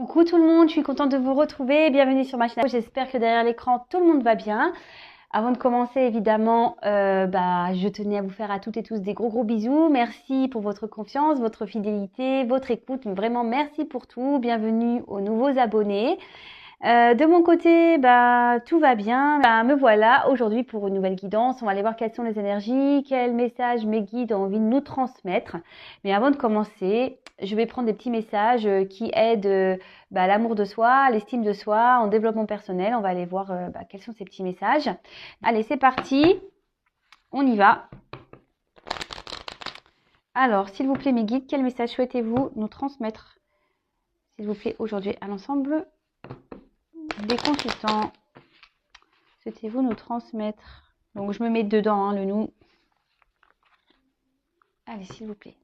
Coucou tout le monde, je suis contente de vous retrouver. Bienvenue sur ma chaîne. J'espère que derrière l'écran, tout le monde va bien. Avant de commencer, évidemment, je tenais à vous faire à toutes et tous des gros bisous. Merci pour votre confiance, votre fidélité, votre écoute. Vraiment, merci pour tout. Bienvenue aux nouveaux abonnés. De mon côté, tout va bien. Me voilà aujourd'hui pour une nouvelle guidance. On va aller voir quelles sont les énergies, quels messages mes guides ont envie de nous transmettre. Mais avant de commencer, je vais prendre des petits messages qui aident l'amour de soi, l'estime de soi, en développement personnel. On va aller voir quels sont ces petits messages. Allez, c'est parti. On y va. Alors, s'il vous plaît, mes guides, quel message souhaitez-vous nous transmettre, s'il vous plaît, aujourd'hui à l'ensemble des consultants? Souhaitez-vous nous transmettre? Donc, je me mets dedans, le nous. Allez, s'il vous plaît.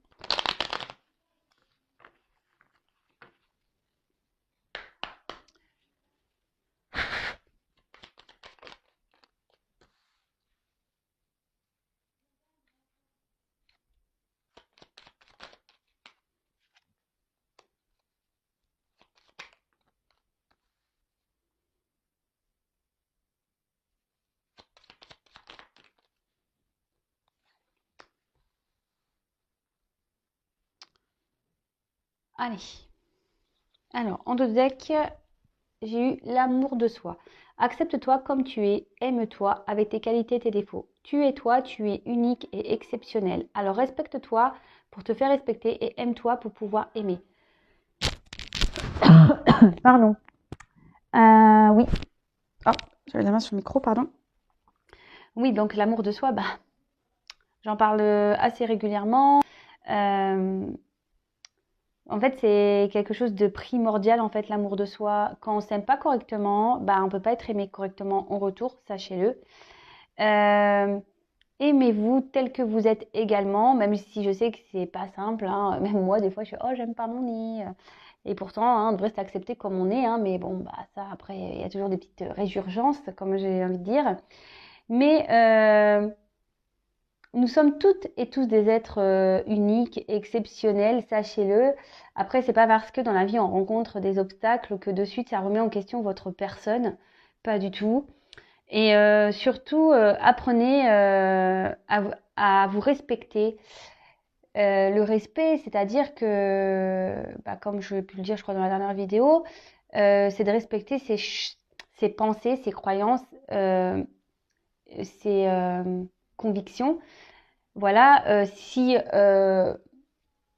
Allez. Alors, en deux decks, j'ai eu l'amour de soi. Accepte-toi comme tu es, aime-toi avec tes qualités et tes défauts. Tu es toi, tu es unique et exceptionnel. Alors respecte-toi pour te faire respecter et aime-toi pour pouvoir aimer. Pardon. Oui. Oh, j'avais la main sur le micro, pardon. Oui, donc l'amour de soi, j'en parle assez régulièrement. En fait, c'est quelque chose de primordial, en fait, l'amour de soi. Quand on s'aime pas correctement, on peut pas être aimé correctement en retour, sachez-le. Aimez-vous tel que vous êtes également, même si je sais que c'est pas simple, hein. Même moi, des fois, je suis « Oh, j'aime pas mon nez ». Et pourtant, on devrait s'accepter comme on est, mais bon, ça, après, il y a toujours des petites résurgences, comme j'ai envie de dire. Mais nous sommes toutes et tous des êtres uniques, exceptionnels, sachez-le. Après, c'est pas parce que dans la vie on rencontre des obstacles que de suite ça remet en question votre personne. Pas du tout. Et surtout, apprenez à vous respecter. Le respect, c'est-à-dire que, comme je l'ai pu le dire, je crois, dans la dernière vidéo, c'est de respecter ses pensées, ses croyances, ses convictions. Voilà, si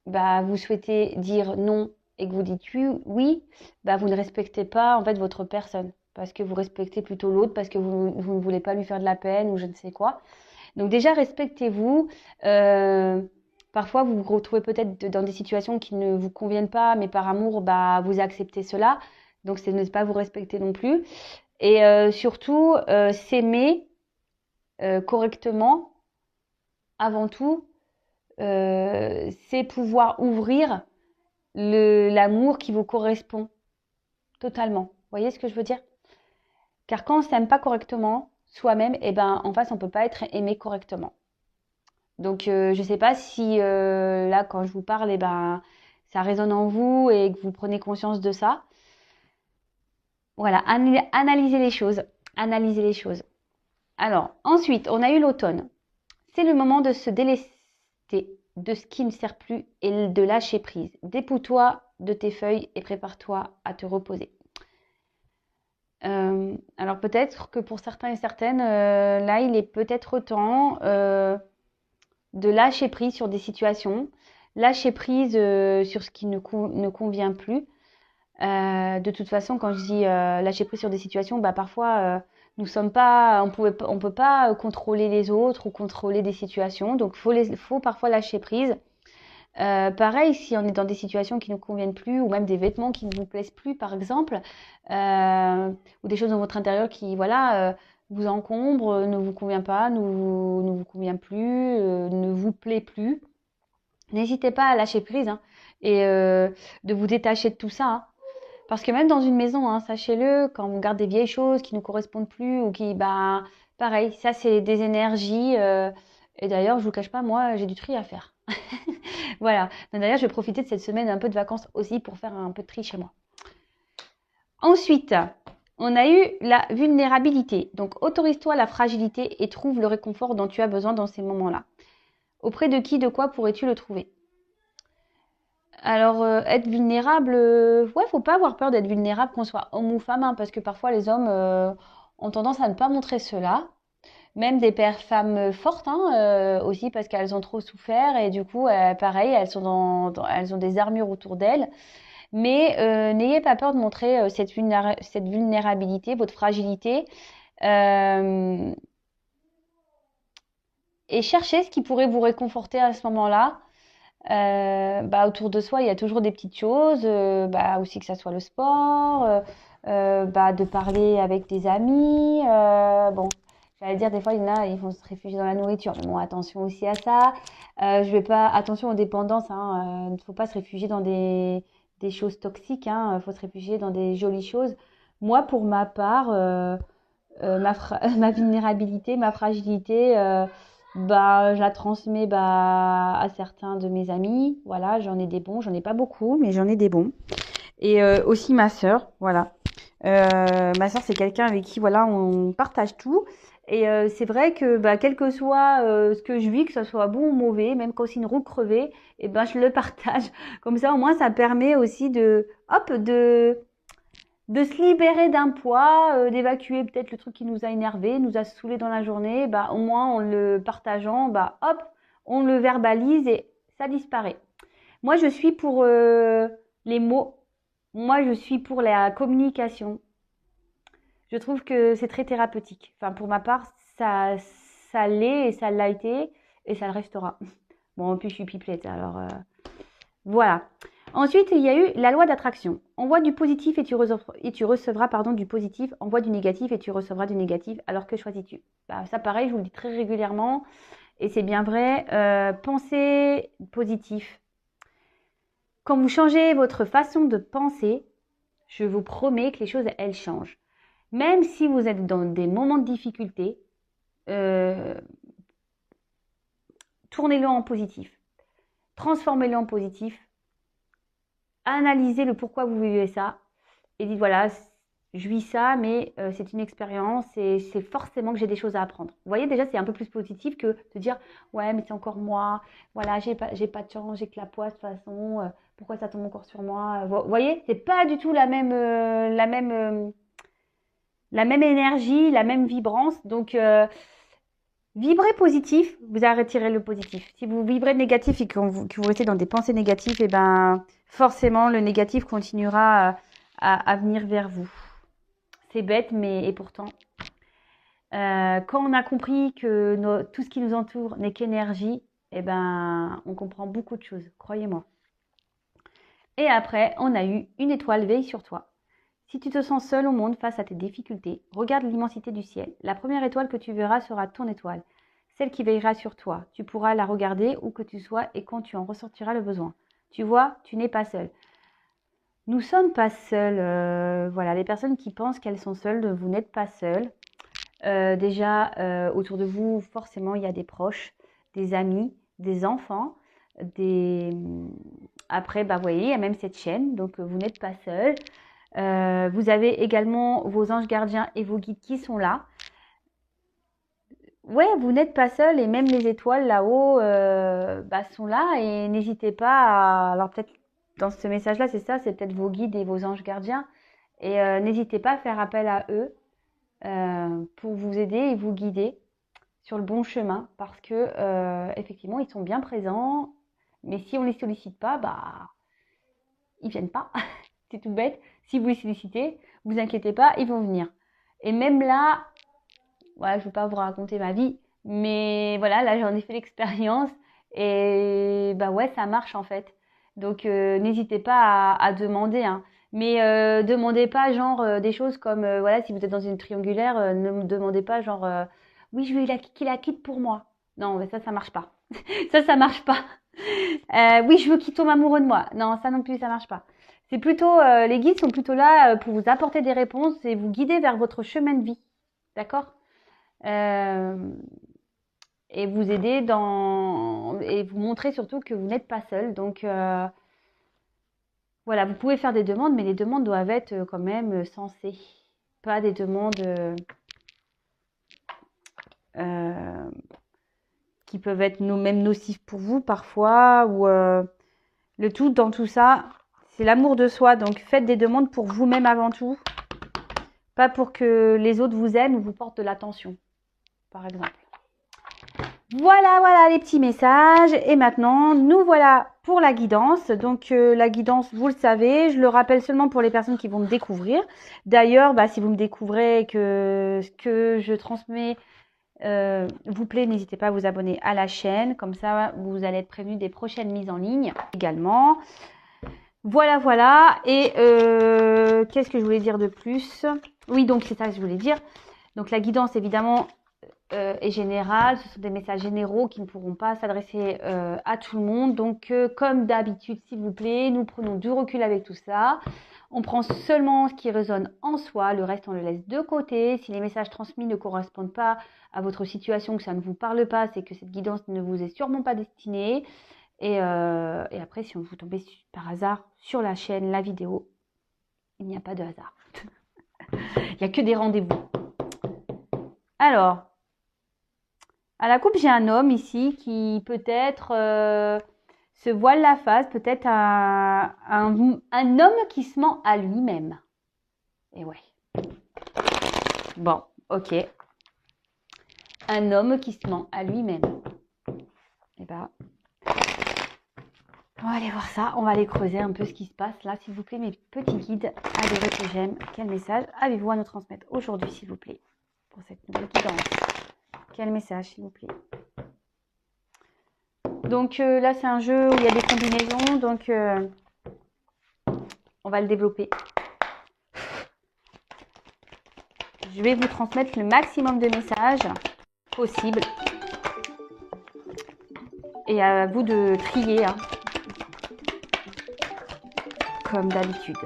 vous souhaitez dire non et que vous dites oui, vous ne respectez pas en fait votre personne parce que vous respectez plutôt l'autre, parce que vous ne voulez pas lui faire de la peine ou je ne sais quoi. Donc déjà, respectez-vous. Parfois, vous vous retrouvez peut-être dans des situations qui ne vous conviennent pas, mais par amour, vous acceptez cela. Donc, c'est ne pas vous respecter non plus. Et surtout, s'aimer correctement, avant tout, c'est pouvoir ouvrir l'amour qui vous correspond totalement. Vous voyez ce que je veux dire? Car quand on ne s'aime pas correctement soi-même, en face, on ne peut pas être aimé correctement. Donc, je ne sais pas si là, quand je vous parle, ça résonne en vous et que vous prenez conscience de ça. Voilà, analysez les choses. Analysez les choses. Alors, ensuite, on a eu l'automne. C'est le moment de se délester de ce qui ne sert plus et de lâcher prise. Dépouille-toi de tes feuilles et prépare-toi à te reposer. Alors peut-être que pour certains et certaines, là, il est peut-être temps de lâcher prise sur des situations, lâcher prise sur ce qui ne convient plus. De toute façon, quand je dis lâcher prise sur des situations, parfois nous sommes pas, on peut pas contrôler les autres ou contrôler des situations, donc faut parfois lâcher prise. Pareil, si on est dans des situations qui ne nous conviennent plus, ou même des vêtements qui ne vous plaisent plus, par exemple, ou des choses dans votre intérieur qui, vous encombrent, ne vous convient pas, ne vous convient plus, ne vous plaît plus. N'hésitez pas à lâcher prise et de vous détacher de tout ça. Parce que même dans une maison, sachez-le, quand on garde des vieilles choses qui ne nous correspondent plus ou qui, pareil, ça c'est des énergies. Et d'ailleurs, je vous cache pas, moi, j'ai du tri à faire. Voilà. D'ailleurs, je vais profiter de cette semaine un peu de vacances aussi pour faire un peu de tri chez moi. Ensuite, on a eu la vulnérabilité. Donc, autorise-toi la fragilité et trouve le réconfort dont tu as besoin dans ces moments-là. Auprès de qui, de quoi pourrais-tu le trouver? Alors, être vulnérable, ouais, faut pas avoir peur d'être vulnérable, qu'on soit homme ou femme, hein, parce que parfois les hommes ont tendance à ne pas montrer cela. Même des pères femmes fortes, hein, aussi parce qu'elles ont trop souffert et du coup, pareil, elles sont elles ont des armures autour d'elles. Mais n'ayez pas peur de montrer cette vulnérabilité, votre fragilité, euh, et cherchez ce qui pourrait vous réconforter à ce moment-là. Bah, autour de soi, il y a toujours des petites choses, bah, aussi que ça soit le sport, bah, de parler avec des amis. Bon, j'allais dire, des fois, il y en a, ils vont se réfugier dans la nourriture. Mais bon, attention aussi à ça. Je vais pas, attention aux dépendances, hein. Il ne faut pas se réfugier dans des choses toxiques, hein. Il faut se réfugier dans des jolies choses. Moi, pour ma part, ma vulnérabilité, ma fragilité, bah, je la transmets bah, à certains de mes amis. Voilà, j'en ai des bons, j'en ai pas beaucoup, mais j'en ai des bons. Et aussi ma sœur, voilà. Ma sœur, c'est quelqu'un avec qui, voilà, on partage tout. Et c'est vrai que, bah, quel que soit ce que je vis, que ce soit bon ou mauvais, même quand c'est une roue crevée, et ben, je le partage. Comme ça, au moins, ça permet aussi hop, de se libérer d'un poids, d'évacuer peut-être le truc qui nous a énervé, nous a saoulé dans la journée, bah au moins en le partageant, bah hop, on le verbalise et ça disparaît. Moi, je suis pour les mots. Moi, je suis pour la communication. Je trouve que c'est très thérapeutique. Enfin, pour ma part, ça l'est et ça l'a été et ça le restera. Bon, puis je suis pipelette, alors voilà. Ensuite, il y a eu la loi d'attraction. Envoie du positif et tu recevras pardon, du positif. Envoie du négatif et tu recevras du négatif. Alors que choisis-tu? Bah, ça, pareil, je vous le dis très régulièrement. Et c'est bien vrai. Pensez positif. Quand vous changez votre façon de penser, je vous promets que les choses, elles changent. Même si vous êtes dans des moments de difficulté, euh, tournez-le en positif. Transformez-le en positif. Analysez le pourquoi vous vivez ça et dites voilà, je vis ça, mais c'est une expérience et c'est forcément que j'ai des choses à apprendre. Vous voyez, déjà, c'est un peu plus positif que de dire ouais, mais c'est encore moi, voilà, j'ai pas de chance, j'ai que la poisse de toute façon, pourquoi ça tombe encore sur moi? Vous voyez, c'est pas du tout la même énergie, la même vibrance. Donc, vibrez positif, vous arrêterez le positif. Si vous vibrez négatif et que vous restez dans des pensées négatives, et ben forcément le négatif continuera à venir vers vous. C'est bête, mais et pourtant, quand on a compris que tout ce qui nous entoure n'est qu'énergie, et ben on comprend beaucoup de choses, croyez-moi. Et après, on a eu une étoile veille sur toi. Si tu te sens seul au monde face à tes difficultés, regarde l'immensité du ciel. La première étoile que tu verras sera ton étoile, celle qui veillera sur toi. Tu pourras la regarder où que tu sois et quand tu en ressentiras le besoin. Tu vois, tu n'es pas seul. Nous ne sommes pas seuls. Voilà, les personnes qui pensent qu'elles sont seules, vous n'êtes pas seules. Déjà, autour de vous, forcément, il y a des proches, des amis, des enfants, des... Après, bah, vous voyez, il y a même cette chaîne, donc vous n'êtes pas seul. Vous avez également vos anges gardiens et vos guides qui sont là. Ouais, vous n'êtes pas seul et même les étoiles là-haut bah, sont là et n'hésitez pas à... Alors peut-être dans ce message-là, c'est ça, c'est peut-être vos guides et vos anges gardiens. Et n'hésitez pas à faire appel à eux pour vous aider et vous guider sur le bon chemin parce que effectivement, ils sont bien présents. Mais si on les sollicite pas, bah ils viennent pas. C'est tout bête. Si vous les sollicitez, vous inquiétez pas, ils vont venir. Et même là, voilà, je ne veux pas vous raconter ma vie, mais voilà, là j'en ai fait l'expérience et bah ouais, ça marche en fait. Donc n'hésitez pas à demander, hein. Mais demandez pas genre des choses comme voilà, si vous êtes dans une triangulaire, ne me demandez pas genre oui, je veux qu'il la quitte pour moi. Non, mais ça marche pas. Ça marche pas. Oui, je veux qu'il tombe amoureux de moi. Non, ça non plus, ça marche pas. C'est plutôt les guides sont plutôt là pour vous apporter des réponses et vous guider vers votre chemin de vie. D'accord? Euh, et vous aider et vous montrer surtout que vous n'êtes pas seul. Donc Voilà, vous pouvez faire des demandes, mais les demandes doivent être quand même sensées. Pas des demandes qui peuvent être même nocives pour vous parfois. Ou le tout dans tout ça, c'est l'amour de soi. Donc faites des demandes pour vous-même avant tout. Pas pour que les autres vous aiment ou vous portent de l'attention, par exemple. Voilà, voilà les petits messages. Et maintenant, nous voilà pour la guidance. Donc, la guidance, vous le savez, je le rappelle seulement pour les personnes qui vont me découvrir. D'ailleurs, si vous me découvrez que ce que je transmets vous plaît, n'hésitez pas à vous abonner à la chaîne. Comme ça, vous allez être prévenu des prochaines mises en ligne également. Voilà, voilà. Et qu'est-ce que je voulais dire de plus? Oui, donc c'est ça que je voulais dire. Donc, la guidance, évidemment, est générale. Ce sont des messages généraux qui ne pourront pas s'adresser à tout le monde. Donc, comme d'habitude, s'il vous plaît, nous prenons du recul avec tout ça. On prend seulement ce qui résonne en soi, le reste on le laisse de côté. Si les messages transmis ne correspondent pas à votre situation, que ça ne vous parle pas, c'est que cette guidance ne vous est sûrement pas destinée. Et après, si vous tombez par hasard sur la chaîne, la vidéo, il n'y a pas de hasard. Il n'y a que des rendez-vous. Alors, à la coupe, j'ai un homme ici qui peut-être se voile la face, peut-être un homme qui se ment à lui-même. Et ouais. Bon, ok. Un homme qui se ment à lui-même. Et on va aller voir ça. On va aller creuser un peu ce qui se passe là. S'il vous plaît, mes petits guides, adorez que j'aime. Quel message avez-vous à nous transmettre aujourd'hui, s'il vous plaît, pour cette nouvelle guidance? Quel message, s'il vous plaît? Donc là, c'est un jeu où il y a des combinaisons. Donc, on va le développer. Je vais vous transmettre le maximum de messages possible. Et à vous de trier, hein, comme d'habitude.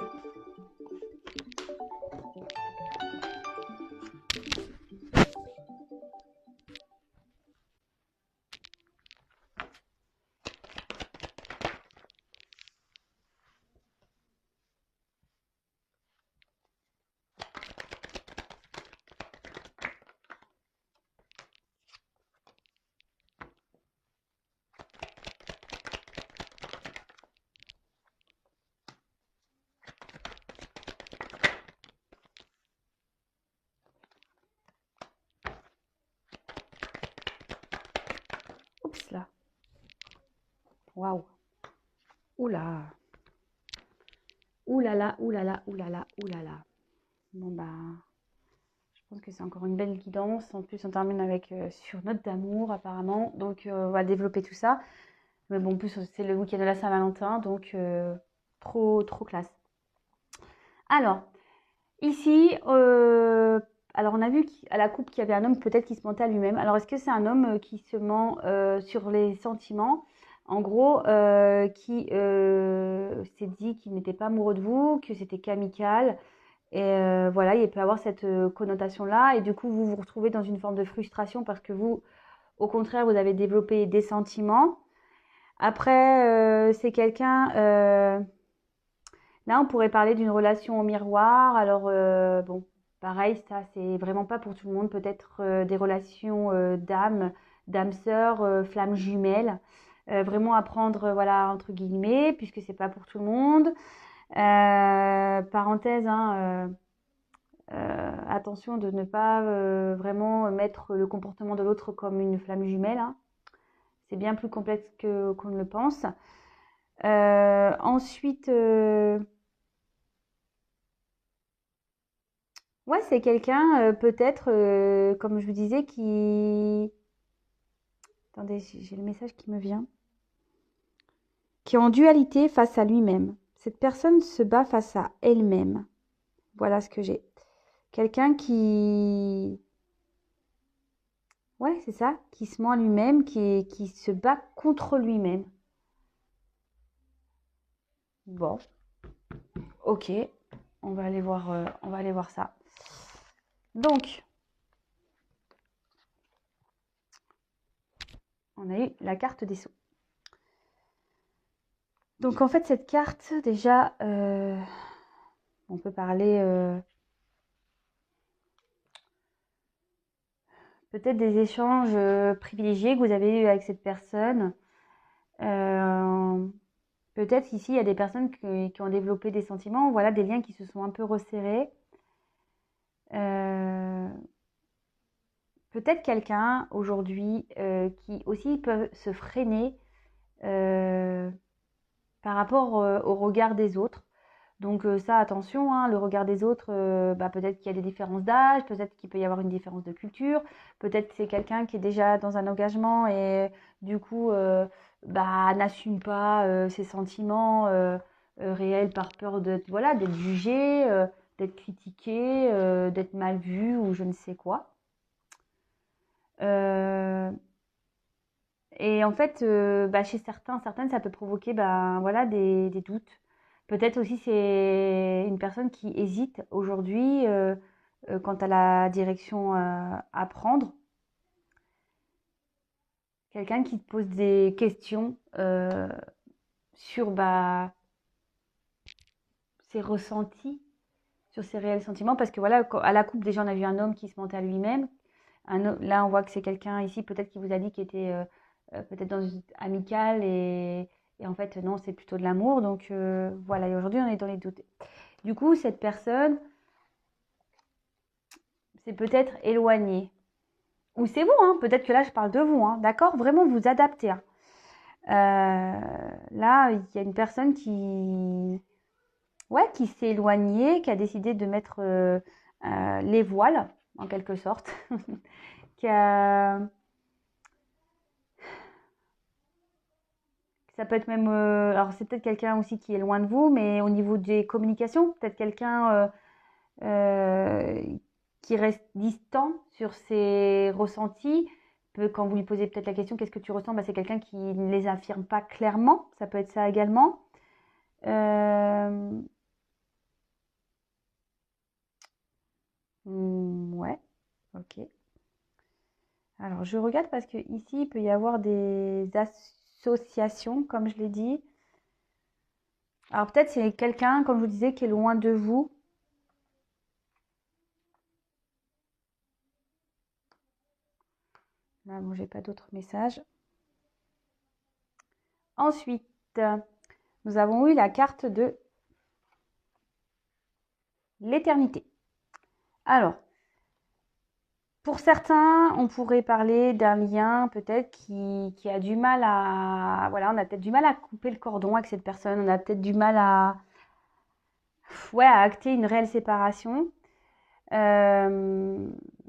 Oups là. Waouh. Oula. Oulala, oulala, oulala, oulala. Bon je pense que c'est encore une belle guidance. En plus, on termine avec sur note d'amour apparemment. Donc, on va développer tout ça. Mais bon, en plus, c'est le week-end de la Saint-Valentin. Donc, trop classe. Alors, ici, alors on a vu à la coupe qu'il y avait un homme peut-être qui se mentait à lui-même. Alors, est-ce que c'est un homme qui se ment sur les sentiments? En gros, qui s'est dit qu'il n'était pas amoureux de vous, que c'était qu'amical. Et voilà, il peut avoir cette connotation-là. Et du coup, vous vous retrouvez dans une forme de frustration parce que vous, au contraire, vous avez développé des sentiments. Après, c'est quelqu'un... là, on pourrait parler d'une relation au miroir. Alors, bon, pareil, ça, c'est vraiment pas pour tout le monde. Peut-être des relations d'âme sœur, flammes jumelles. Vraiment apprendre, voilà, entre guillemets, puisque c'est pas pour tout le monde. Parenthèse, hein, attention de ne pas vraiment mettre le comportement de l'autre comme une flamme jumelle, hein. C'est bien plus complexe qu'on ne le pense. Ensuite, ouais, c'est quelqu'un peut-être, comme je vous disais, qui... Attendez, j'ai le message qui me vient. Qui est en dualité face à lui-même. Cette personne se bat face à elle-même. Voilà ce que j'ai. Quelqu'un qui... Ouais, c'est ça, qui se ment à lui-même, qui se bat contre lui-même. Bon, ok, on va aller voir ça. Donc, on a eu la carte des sceaux. Donc en fait, cette carte, déjà, on peut parler peut-être des échanges privilégiés que vous avez eus avec cette personne. Peut-être ici, il y a des personnes qui ont développé des sentiments, voilà, des liens qui se sont un peu resserrés. Peut-être quelqu'un aujourd'hui qui aussi peut se freiner par rapport au regard des autres. Donc ça, attention, hein, le regard des autres, peut-être qu'il y a des différences d'âge, peut-être qu'il peut y avoir une différence de culture, peut-être que c'est quelqu'un qui est déjà dans un engagement et du coup n'assume pas ses sentiments réels par peur voilà, d'être jugé, d'être critiqué, d'être mal vu ou je ne sais quoi. Euh, et en fait, chez certaines, ça peut provoquer voilà, des doutes. Peut-être aussi c'est une personne qui hésite aujourd'hui quant à la direction à prendre. Quelqu'un qui te pose des questions sur ses ressentis, sur ses réels sentiments. Parce que voilà, à la coupe, déjà, on a vu un homme qui se mentait à lui-même. Là, on voit que c'est quelqu'un ici, peut-être qui vous a dit qu'il était peut-être dans une amicale et en fait, non, c'est plutôt de l'amour. Donc voilà, et aujourd'hui, on est dans les doutes. Du coup, cette personne, c'est peut-être éloigné. Ou c'est vous, hein, peut-être que là, je parle de vous, hein, d'accord? Vraiment, vous adaptez. Hein. Là, il y a une personne qui s'est éloignée, qui a décidé de mettre les voiles, en quelque sorte, qui a Ça peut être même, alors c'est peut-être quelqu'un aussi qui est loin de vous, mais au niveau des communications, peut-être quelqu'un qui reste distant sur ses ressentis. Quand vous lui posez peut-être la question, qu'est-ce que tu ressens? C'est quelqu'un qui ne les affirme pas clairement. Ça peut être ça également. Ouais, ok. Alors je regarde parce que ici il peut y avoir des associations, comme je l'ai dit. Alors peut-être c'est quelqu'un, comme je vous disais, qui est loin de vous. Là, bon, j'ai pas d'autres messages. Ensuite, nous avons eu la carte de l'éternité. Alors, pour certains, on pourrait parler d'un lien peut-être qui a du mal à... Voilà, on a peut-être du mal à couper le cordon avec cette personne. On a peut-être du mal à acter une réelle séparation.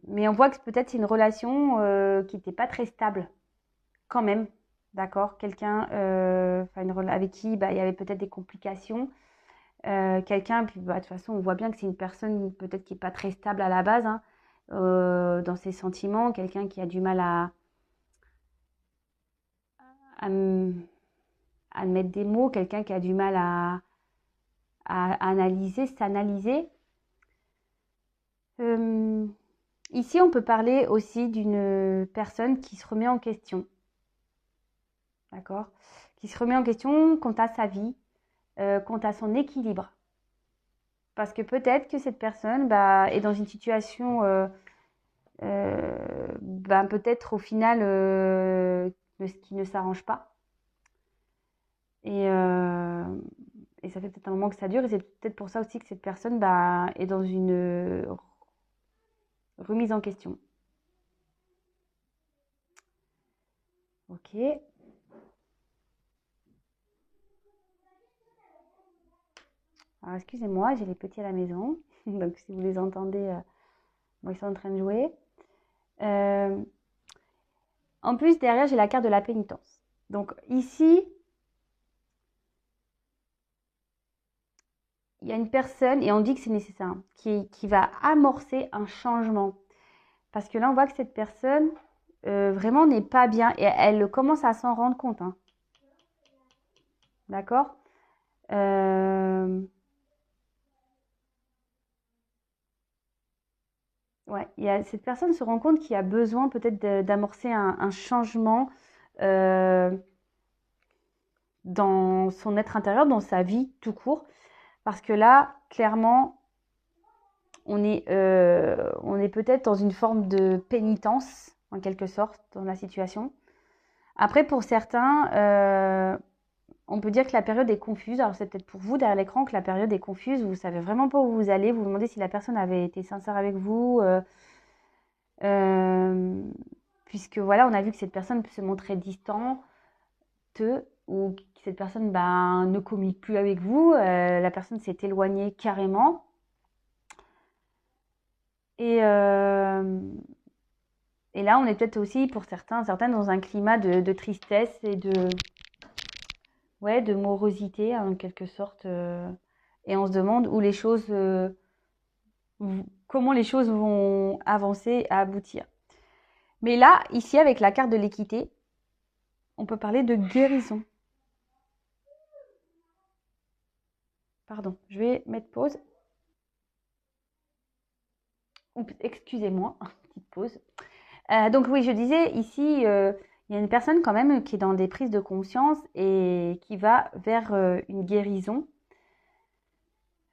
Mais on voit que peut-être c'est une relation qui n'était pas très stable quand même. D'accord? Quelqu'un avec qui il y avait peut-être des complications. Quelqu'un, puis de toute façon, on voit bien que c'est une personne peut-être qui n'est pas très stable à la base hein, dans ses sentiments, quelqu'un qui a du mal à, à mettre des mots, quelqu'un qui a du mal à analyser, s'analyser. Ici, on peut parler aussi d'une personne qui se remet en question, d'accord? Qui se remet en question quant à sa vie, quant à son équilibre. Parce que peut-être que cette personne est dans une situation peut-être au final de ce qui ne s'arrange pas. Et ça fait peut-être un moment que ça dure. Et c'est peut-être pour ça aussi que cette personne est dans une remise en question. Ok. Alors excusez-moi, j'ai les petits à la maison. Donc si vous les entendez, ils sont en train de jouer. En plus, derrière, j'ai la carte de la pénitence. Donc ici, il y a une personne, et on dit que c'est nécessaire, hein, qui va amorcer un changement. Parce que là, on voit que cette personne, vraiment, n'est pas bien. Et elle commence à s'en rendre compte. Hein. D'accord Ouais, cette personne se rend compte qu'il y a besoin peut-être d'amorcer un changement dans son être intérieur, dans sa vie tout court. Parce que là, clairement, on est peut-être dans une forme de pénitence, en quelque sorte, dans la situation. Après, pour certains, on peut dire que la période est confuse. Alors, c'est peut-être pour vous, derrière l'écran, que la période est confuse. Vous ne savez vraiment pas où vous allez. Vous vous demandez si la personne avait été sincère avec vous. Puisque, voilà, on a vu que cette personne se montrait distante ou que cette personne ne communique plus avec vous. La personne s'est éloignée carrément. Et, et là, on est peut-être aussi, pour certaines, dans un climat de tristesse et de morosité, en quelque sorte. Et on se demande comment les choses vont avancer et aboutir. Mais là, ici, avec la carte de l'équité, on peut parler de guérison. Pardon, je vais mettre pause. Oups, excusez-moi, petite pause. Donc oui, je disais ici, il y a une personne quand même qui est dans des prises de conscience et qui va vers une guérison.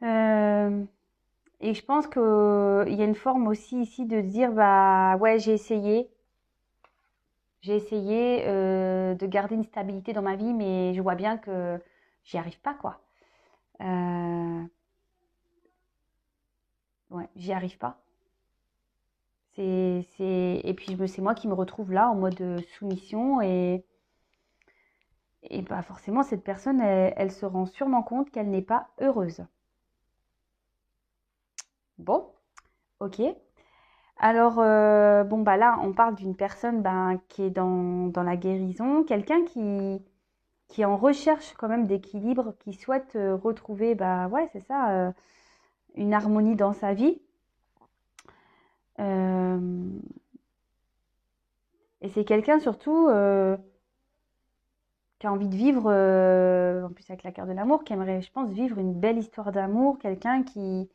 Et je pense qu'il y a une forme aussi ici de dire, bah ouais, j'ai essayé de garder une stabilité dans ma vie, mais je vois bien que j'y arrive pas, quoi. Ouais, j'y arrive pas. Et puis c'est moi qui me retrouve là en mode soumission et bah forcément cette personne, elle se rend sûrement compte qu'elle n'est pas heureuse. Bon, ok. Alors, bon, bah là, on parle d'une personne qui est dans la guérison, quelqu'un qui est en recherche quand même d'équilibre, qui souhaite retrouver, bah ouais, c'est ça, une harmonie dans sa vie. Euh, et c'est quelqu'un surtout qui a envie de vivre, en plus avec la carte de l'amour, qui aimerait, je pense, vivre une belle histoire d'amour, quelqu'un qui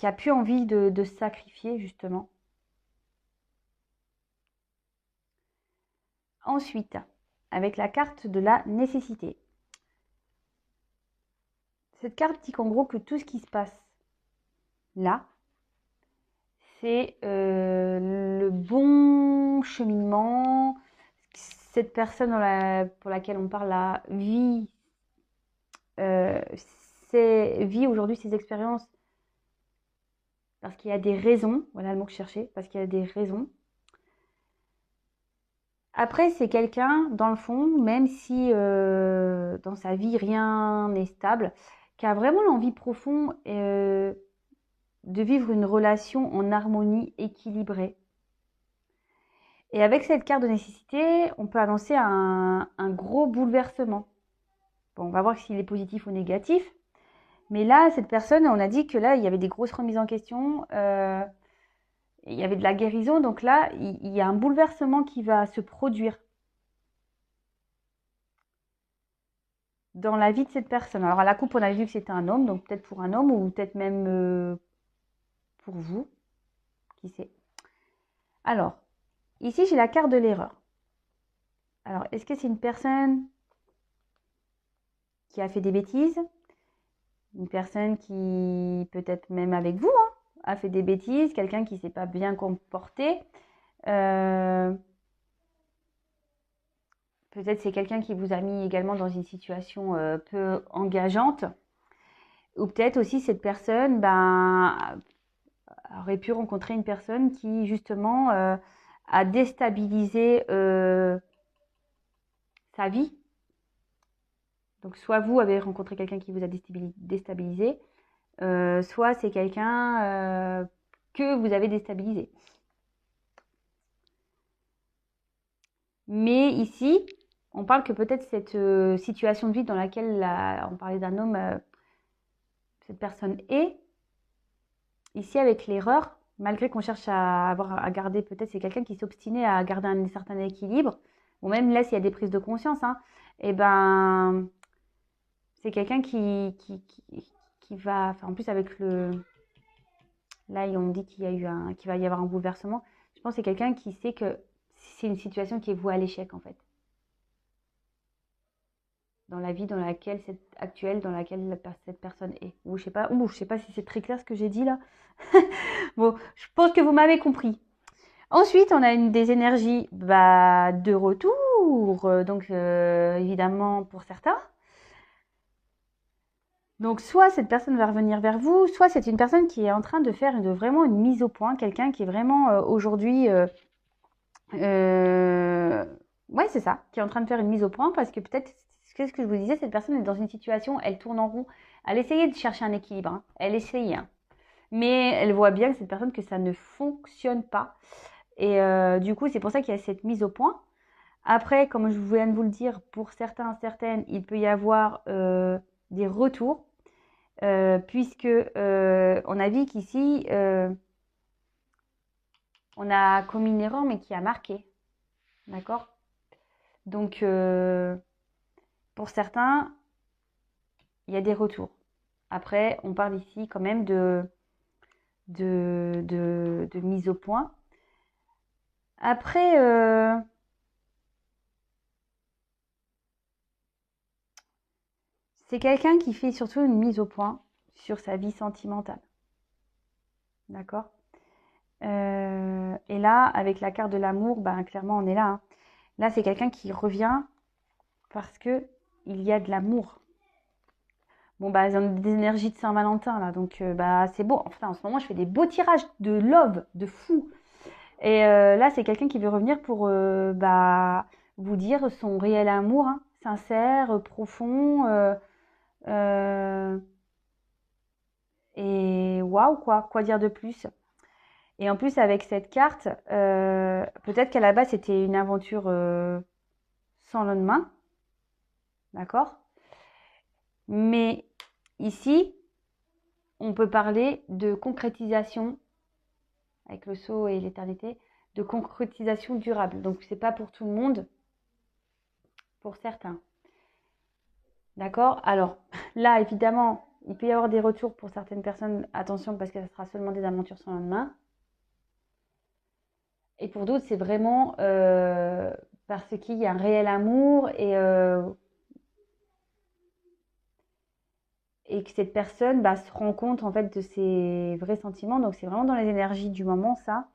a plus envie de se sacrifier, justement. Ensuite, avec la carte de la nécessité. Cette carte dit qu'en gros que tout ce qui se passe là, c'est le bon cheminement. Cette personne pour laquelle on parle là euh, vit aujourd'hui ses expériences parce qu'il y a des raisons. Voilà le mot que je cherchais, parce qu'il y a des raisons. Après, c'est quelqu'un, dans le fond, même si dans sa vie rien n'est stable, qui a vraiment l'envie profonde de vivre une relation en harmonie équilibrée. Et avec cette carte de nécessité, on peut annoncer un gros bouleversement. Bon, on va voir s'il est positif ou négatif. Mais là, cette personne, on a dit que là, il y avait des grosses remises en question. Il y avait de la guérison. Donc là, il y a un bouleversement qui va se produire dans la vie de cette personne. Alors à la coupe, on a vu que c'était un homme, donc peut-être pour un homme ou peut-être même pour vous, qui sait. Alors, ici, j'ai la carte de l'erreur. Alors, est-ce que c'est une personne qui a fait des bêtises? Une personne qui, peut-être même avec vous, hein, a fait des bêtises, quelqu'un qui ne s'est pas bien comporté. Peut-être c'est quelqu'un qui vous a mis également dans une situation peu engageante. Ou peut-être aussi cette personne aurait pu rencontrer une personne qui justement a déstabilisé sa vie. Donc soit vous avez rencontré quelqu'un qui vous a déstabilisé, soit c'est quelqu'un que vous avez déstabilisé. Mais ici, on parle que peut-être cette situation de vie dans laquelle on parlait d'un homme, cette personne est, ici avec l'erreur, malgré qu'on cherche à garder, peut-être c'est quelqu'un qui s'obstinait à garder un certain équilibre, ou même là s'il y a des prises de conscience, hein, et ben c'est quelqu'un qui va, enfin en plus avec là on dit qu'il va y avoir un bouleversement, je pense que c'est quelqu'un qui sait que c'est une situation qui est vouée à l'échec en fait. dans la vie dans laquelle actuelle dans laquelle cette personne est. Ou je sais pas si c'est très clair ce que j'ai dit là. Bon, je pense que vous m'avez compris. Ensuite, on a des énergies de retour, donc évidemment pour certains. Donc soit cette personne va revenir vers vous, soit c'est une personne qui est en train de faire vraiment une mise au point, quelqu'un qui est vraiment aujourd'hui, ouais c'est ça, qui est en train de faire une mise au point parce que peut-être, qu'est-ce que je vous disais, cette personne est dans une situation, elle tourne en rond, elle essayait de chercher un équilibre, hein. Elle essayait, hein. Mais elle voit bien que cette personne que ça ne fonctionne pas. Et du coup, c'est pour ça qu'il y a cette mise au point. Après, comme je viens de vous le dire, pour certains, certaines, il peut y avoir des retours, puisque on a vu qu'ici, on a commis une erreur, mais qui a marqué. D'accord? Donc, pour certains, il y a des retours. Après, on parle ici quand même de mise au point. Après, c'est quelqu'un qui fait surtout une mise au point sur sa vie sentimentale. D'accord? Et là, avec la carte de l'amour, ben, clairement, on est là, hein. Là, c'est quelqu'un qui revient parce que il y a de l'amour. Bon, bah, ils ont des énergies de Saint-Valentin, là, donc bah, c'est beau. Enfin, en ce moment, je fais des beaux tirages de love, de fou. Et là, c'est quelqu'un qui veut revenir pour bah, vous dire son réel amour, hein, sincère, profond. Euh, et waouh, quoi dire de plus? Et en plus, avec cette carte, peut-être qu'à la base, c'était une aventure sans lendemain, d'accord? Mais ici, on peut parler de concrétisation, avec le sceau et l'éternité, de concrétisation durable. Donc, c'est pas pour tout le monde, pour certains. D'accord? Alors, là, évidemment, il peut y avoir des retours pour certaines personnes. Attention, parce que ça sera seulement des aventures sans lendemain. Et pour d'autres, c'est vraiment parce qu'il y a un réel amour et que cette personne bah, se rend compte en fait de ses vrais sentiments. Donc c'est vraiment dans les énergies du moment, ça.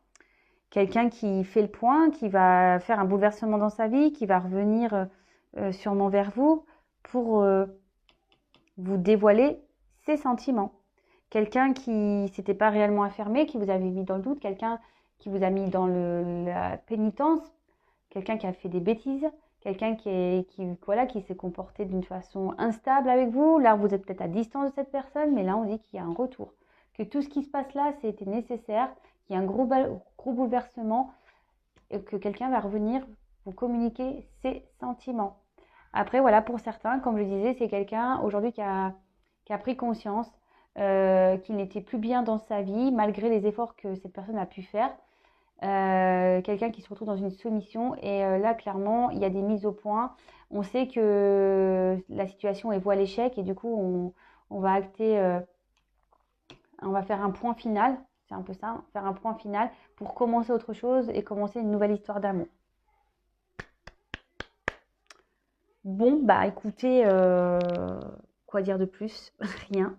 Quelqu'un qui fait le point, qui va faire un bouleversement dans sa vie, qui va revenir sûrement vers vous pour vous dévoiler ses sentiments. Quelqu'un qui s'était pas réellement affirmé, qui vous avait mis dans le doute, quelqu'un qui vous a mis dans la pénitence, quelqu'un qui a fait des bêtises, quelqu'un qui s'est comporté d'une façon instable avec vous. Là, vous êtes peut-être à distance de cette personne, mais là, on dit qu'il y a un retour. Que tout ce qui se passe là, c'était nécessaire, qu'il y a un gros bouleversement et que quelqu'un va revenir vous communiquer ses sentiments. Après, voilà, pour certains, comme je disais, c'est quelqu'un aujourd'hui qui a pris conscience qu'il n'était plus bien dans sa vie, malgré les efforts que cette personne a pu faire. Quelqu'un qui se retrouve dans une soumission et là clairement il y a des mises au point. On sait que la situation est vouée à l'échec et du coup on va acter, on va faire un point final, c'est un peu ça, faire un point final pour commencer autre chose et commencer une nouvelle histoire d'amour. Bon bah écoutez, quoi dire de plus? Rien.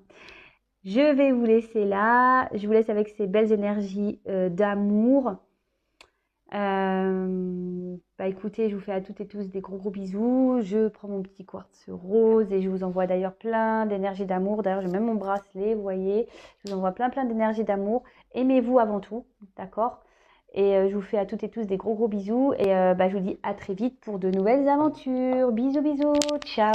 Je vais vous laisser là, je vous laisse avec ces belles énergies d'amour. Bah écoutez, je vous fais à toutes et tous des gros bisous. Je prends mon petit quartz rose et je vous envoie d'ailleurs plein d'énergie d'amour. D'ailleurs, j'ai même mon bracelet, vous voyez. Je vous envoie plein d'énergie d'amour. Aimez-vous avant tout, d'accord? Et je vous fais à toutes et tous des gros bisous. Et bah, je vous dis à très vite pour de nouvelles aventures. Bisous, bisous. Ciao.